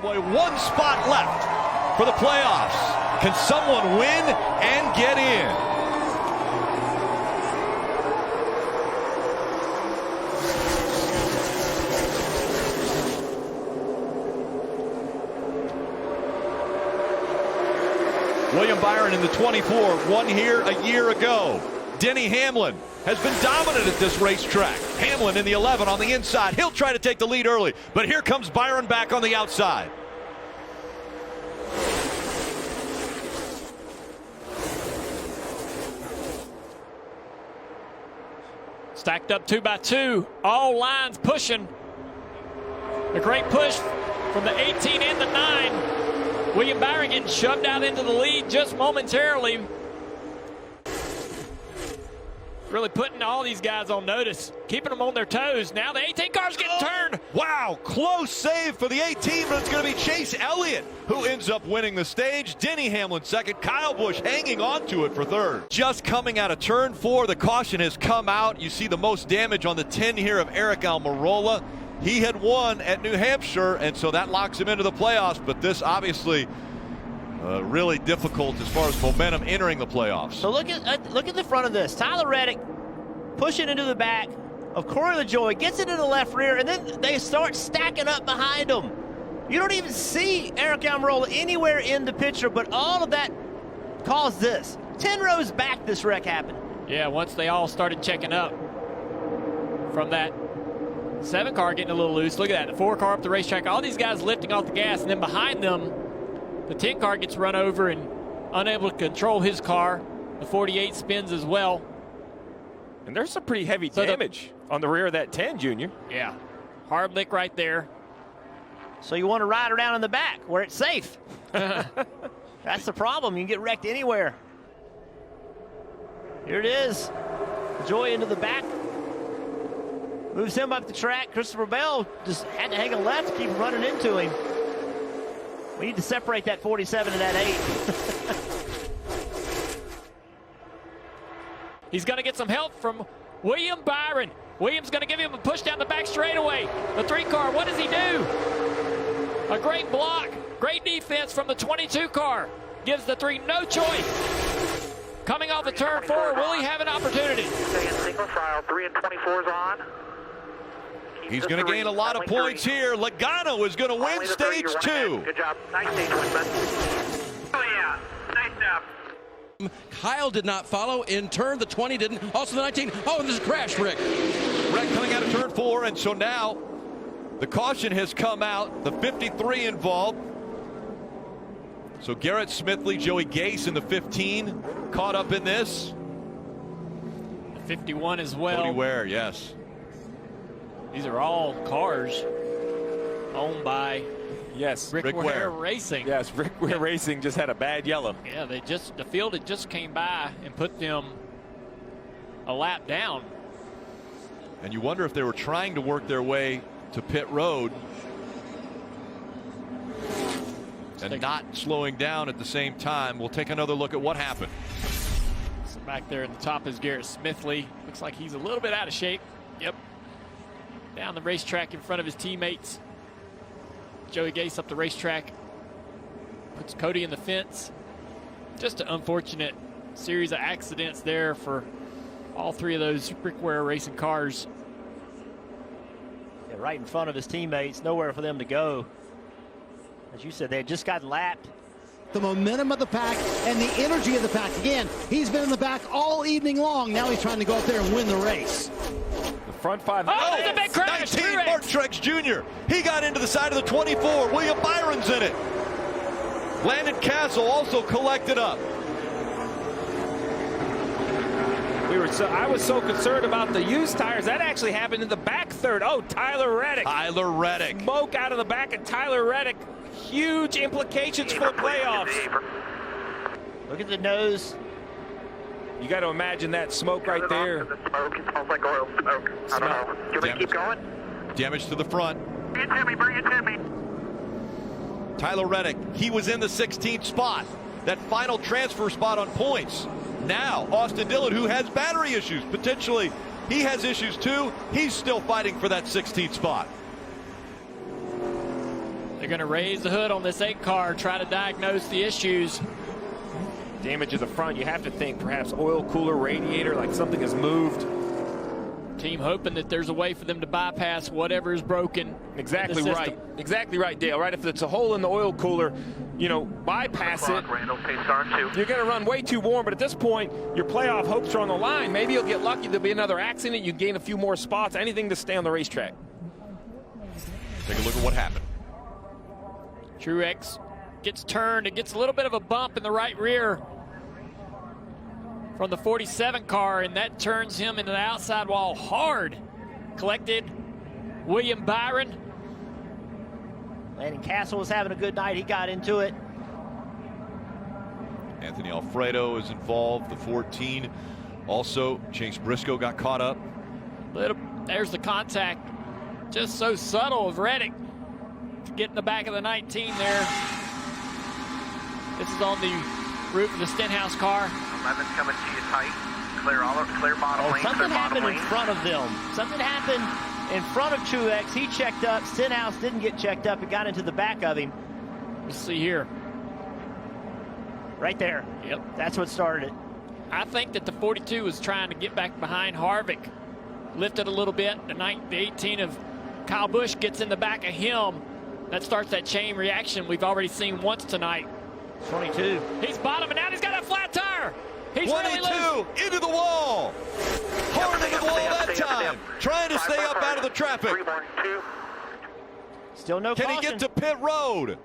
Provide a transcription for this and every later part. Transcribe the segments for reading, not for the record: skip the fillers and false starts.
Speedway. One spot left for the playoffs. Can someone win and get in? William Byron in the 24 won here a year ago. Denny Hamlin has been dominant at this racetrack. Hamlin in the 11 on the inside. He'll try to take the lead early, but here comes Byron back on the outside. Stacked up 2 by 2, all lines pushing. A great push from the 18 and the 9. William Byron getting shoved out into the lead just momentarily. Really putting all these guys on notice, keeping them on their toes. Now the 18 car's getting turned. Wow, close save for the 18, but it's going to be Chase Elliott who ends up winning the stage. Denny Hamlin second, Kyle Busch hanging on to it for third. Just coming out of turn 4, the caution has come out. You see the most damage on the 10 here of Eric Almirola. He had won at New Hampshire, and so that locks him into the playoffs, but this obviously really difficult as far as momentum entering the playoffs. So look at the front of this. Tyler Reddick pushing into the back of Corey LaJoie, gets into the left rear, and then they start stacking up behind him. You don't even see Eric Almirola anywhere in the picture, but all of that caused this. 10 rows back this wreck happened. Yeah, once they all started checking up from that 7 car getting a little loose. Look at that, the 4 car up the racetrack. All these guys lifting off the gas, and then behind them, the 10 car gets run over and unable to control his car. The 48 spins as well. And there's some pretty heavy damage on the rear of that 10, Junior. Yeah, hard lick right there. So you want to ride around in the back where it's safe. That's the problem. You can get wrecked anywhere. Here it is. Joy into the back. Moves him up the track. Christopher Bell just had to hang a left to keep running into him. We need to separate that 47 and that 8. He's going to get some help from William Byron. William's going to give him a push down the back straightaway. The 3 car, what does he do? A great block, great defense from the 22 car. Gives the 3 no choice. Coming off the turn 4, will he have an opportunity? Stay in single file, 3 and 24's on. He's going to gain a lot of points here. Logano is going to win stage 2. Good job. Nice stage win, Ben. Oh, yeah. Nice job. Kyle did not follow in turn. The 20 didn't. Also the 19. Oh, and there's a crash, Rick. Wreck coming out of turn 4, and so now the caution has come out. The 53 involved. So Garrett Smithley, Joey Gase in the 15 caught up in this. The 51 as well. Cody Ware, yes. These are all cars owned by Rick Ware Racing. Yes, Rick Ware Racing just had a bad yellow. Yeah, the field had just came by and put them a lap down. And you wonder if they were trying to work their way to pit road and not slowing down at the same time. We'll take another look at what happened. So back there at the top is Garrett Smithley. Looks like he's a little bit out of shape. Yep. Down the racetrack in front of his teammates. Joey Gase up the racetrack. Puts Cody in the fence. Just an unfortunate series of accidents there for all 3 of those Rick Ware Racing cars. Yeah, right in front of his teammates. Nowhere for them to go. As you said, they had just gotten lapped. The momentum of the pack and the energy of the pack. Again, he's been in the back all evening long. Now he's trying to go out there and win the race. The front 5. Oh, there's a big crash. 19, Mark Truex Jr. He got into the side of the 24. William Byron's in it. Landon Castle also collected up. I was so concerned about the used tires. That actually happened in the back third. Oh, Tyler Reddick. Tyler Reddick. Smoke out of the back of Tyler Reddick. Huge implications for the playoffs. Look at the nose. You got to imagine that smoke right there. The smoke, it smells like oil smoke. I don't know. Do we keep going? Damage to the front. Bring it to me, bring it to me. Tyler Reddick, he was in the 16th spot. That final transfer spot on points. Now, Austin Dillon, who has battery issues, potentially he has issues too. He's still fighting for that 16th spot. They're going to raise the hood on this 8 car, try to diagnose the issues. Damage at the front, you have to think perhaps oil cooler, radiator, like something has moved. Team hoping that there's a way for them to bypass whatever is broken. Exactly right. Exactly right, Dale. Right, if it's a hole in the oil cooler, you know, bypass it. Randall, pace car 2. You're going to run way too warm, but at this point, your playoff hopes are on the line. Maybe you'll get lucky. There'll be another accident. You gain a few more spots. Anything to stay on the racetrack. Take a look at what happened. Truex gets turned. It gets a little bit of a bump in the right rear from the 47 car, and that turns him into the outside wall hard. Collected William Byron. Landon Castle was having a good night. He got into it. Anthony Alfredo is involved, the 14. Also, Chase Briscoe got caught up. There's the contact. Just so subtle of Reddick to get in the back of the 19 there. This is on the roof of the Stenhouse car. 11's coming to you tight. Clear bottom lane. Something happened in front of them. Something happened in front of Truex. He checked up. Stenhouse didn't get checked up. It got into the back of him. Let's see here. Right there. Yep. That's what started it. I think that the 42 was trying to get back behind Harvick. Lifted a little bit. The 18 of Kyle Busch gets in the back of him. That starts that chain reaction we've already seen once tonight. 22. He's bottoming out. He's got a flat tire. He's 22 really loose. into the wall. Hard into the wall that time. Trying to stay up out of the traffic. 3-2. Still no Can caution. he get to pit road?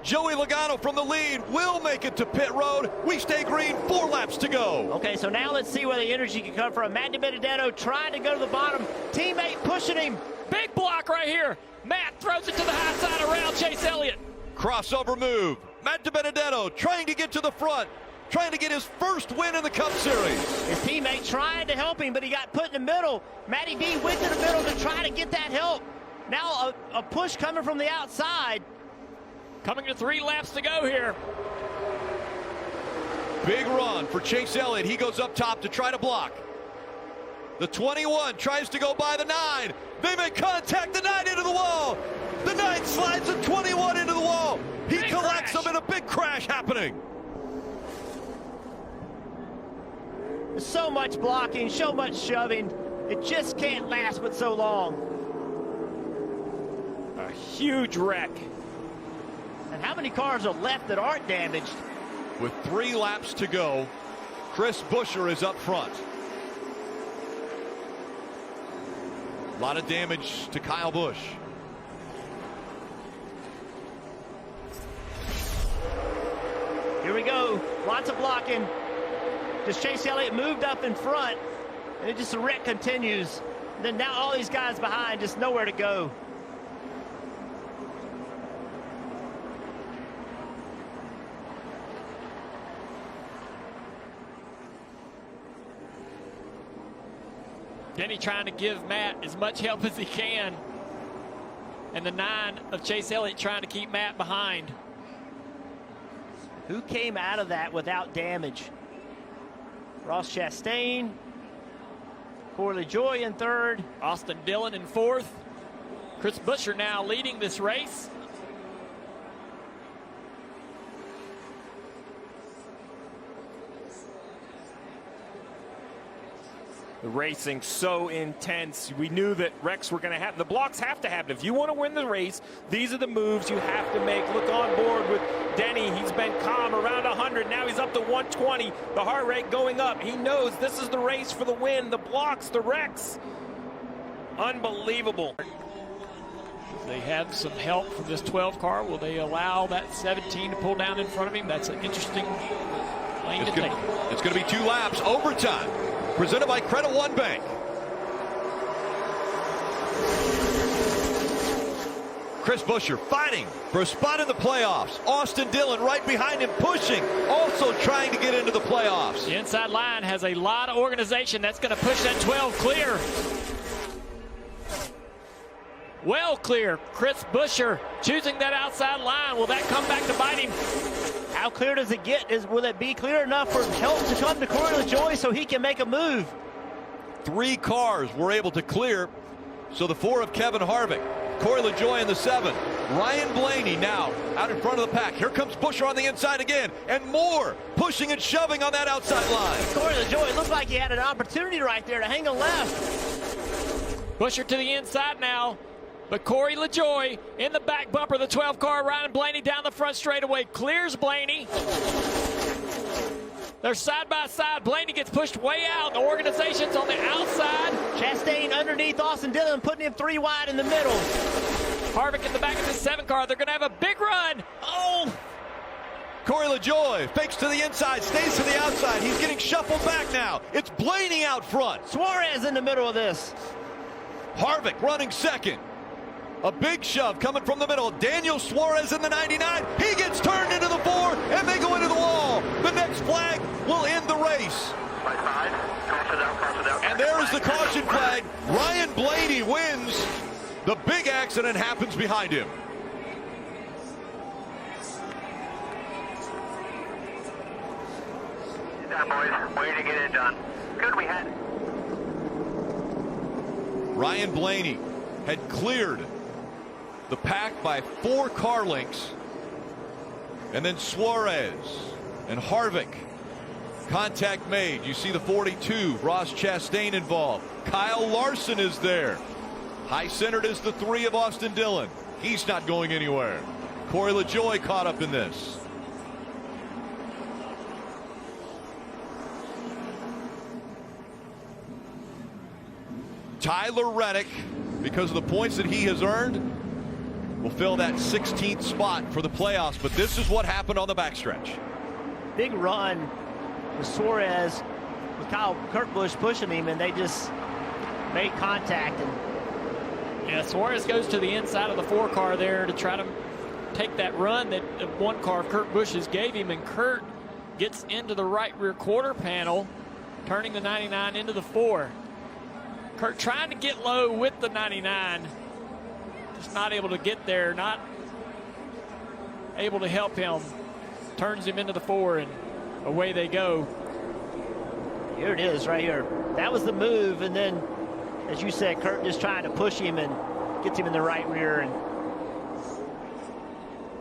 Joey Logano from the lead will make it to pit road. We stay green, 4 laps to go. Okay, so now let's see where the energy can come from. Matt DiBenedetto trying to go to the bottom. Teammate pushing him. Big block right here. Matt throws it to the high side around Chase Elliott. Crossover move. Matt DiBenedetto trying to get to the front. Trying to get his first win in the Cup Series. His teammate trying to help him, but he got put in the middle. Matty B went to the middle to try to get that help. Now a push coming from the outside. Coming to 3 laps to go here. Big run for Chase Elliott. He goes up top to try to block. The 21 tries to go by the 9. They make contact. The 9 into the wall. The 9 slides the 21 into the wall. He Big collects crash. them in a big crash happening. So much blocking, so much shoving. It just can't last but so long. A huge wreck. And how many cars are left that aren't damaged? With 3 laps to go, Chris Buescher is up front. A lot of damage to Kyle Busch. Here we go. Lots of blocking. Just Chase Elliott moved up in front, and it just the wreck continues. And then now all these guys behind, just nowhere to go. Denny trying to give Matt as much help as he can. And the 9 of Chase Elliott trying to keep Matt behind. Who came out of that without damage? Ross Chastain, Corey LaJoie in 3rd. Austin Dillon in 4th. Chris Buescher now leading this race. The racing so intense. We knew that wrecks were going to happen. The blocks have to happen. If you want to win the race, these are the moves you have to make. Look on board with Denny. He's been calm around 100. Now he's up to 120. The heart rate going up. He knows this is the race for the win. The blocks, the wrecks. Unbelievable. They have some help from this 12 car. Will they allow that 17 to pull down in front of him? That's an interesting lane to take. It's going to be 2 laps, overtime. Presented by Credit One Bank. Chris Buescher fighting for a spot in the playoffs. Austin Dillon right behind him pushing, also trying to get into the playoffs. The inside line has a lot of organization. That's going to push that 12 clear. Well clear. Chris Buescher choosing that outside line. Will that come back to bite him? How clear does it get? Will it be clear enough for help to come to Corey LaJoie so he can make a move? 3 cars were able to clear, so the 4 of Kevin Harvick Corey LaJoie in the 7. Ryan Blaney now out in front of the pack. Here comes Buescher on the inside again. And more pushing and shoving on that outside line. Corey LaJoie looked like he had an opportunity right there to hang a left. Buescher to the inside now. But Corey LaJoie in the back bumper of the 12 car. Ryan Blaney down the front straightaway. Clears Blaney. They're side by side. Blaney gets pushed way out. The organization's on the outside. Chastain underneath Austin Dillon, putting him 3 wide in the middle. Harvick in the back of the 7 car. They're going to have a big run. Oh! Corey LaJoie fakes to the inside, stays to the outside. He's getting shuffled back now. It's Blaney out front. Suarez in the middle of this. Harvick running second. A big shove coming from the middle. Daniel Suarez in the 99. He gets turned into the 4, and they go into the wall. The next flag will end the race. Right side. Caution out. And there is the caution flag. Ryan Blaney wins. The big accident happens behind him. Get down, boys. Way to get it done. Good, we had. Ryan Blaney had cleared the pack by 4 car lengths. And then Suarez and Harvick. Contact made. You see the 42, Ross Chastain involved. Kyle Larson is there. High centered is the 3 of Austin Dillon. He's not going anywhere. Corey LaJoie caught up in this. Tyler Reddick, because of the points that he has earned, will fill that 16th spot for the playoffs. But this is what happened on the backstretch. Big run with Suarez, with Kurt Busch pushing him, and they just made contact. And yeah, Suarez goes to the inside of the 4 car there to try to take that run that 1 car of Kurt Busch's gave him, and Kurt gets into the right rear quarter panel, turning the 99 into the 4. Kurt trying to get low with the 99, just not able to get there, not able to help him. Turns him into the 4, and away they go. here it is right here. That was the move, and then, as you said, Kurt just trying to push him and gets him in the right rear. And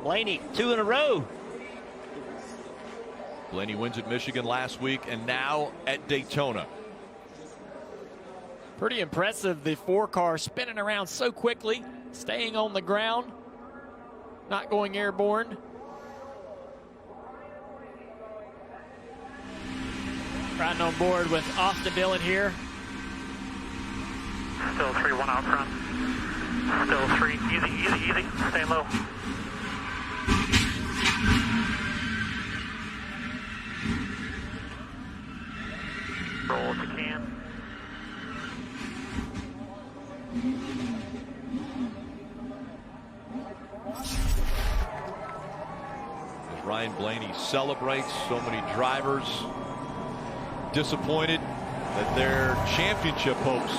Blaney, 2 in a row. Blaney wins at Michigan last week and now at Daytona. Pretty impressive, the 4 car spinning around so quickly, staying on the ground, not going airborne. Riding on board with Austin Dillon here. Still 3-1 out front. Still 3. Easy. Stay low. Roll if you can. As Ryan Blaney celebrates, so many drivers disappointed that their championship hopes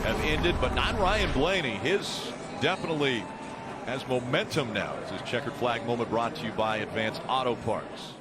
have ended, but not Ryan Blaney. His definitely has momentum now. This is Checkered Flag Moment brought to you by Advanced Auto Parts.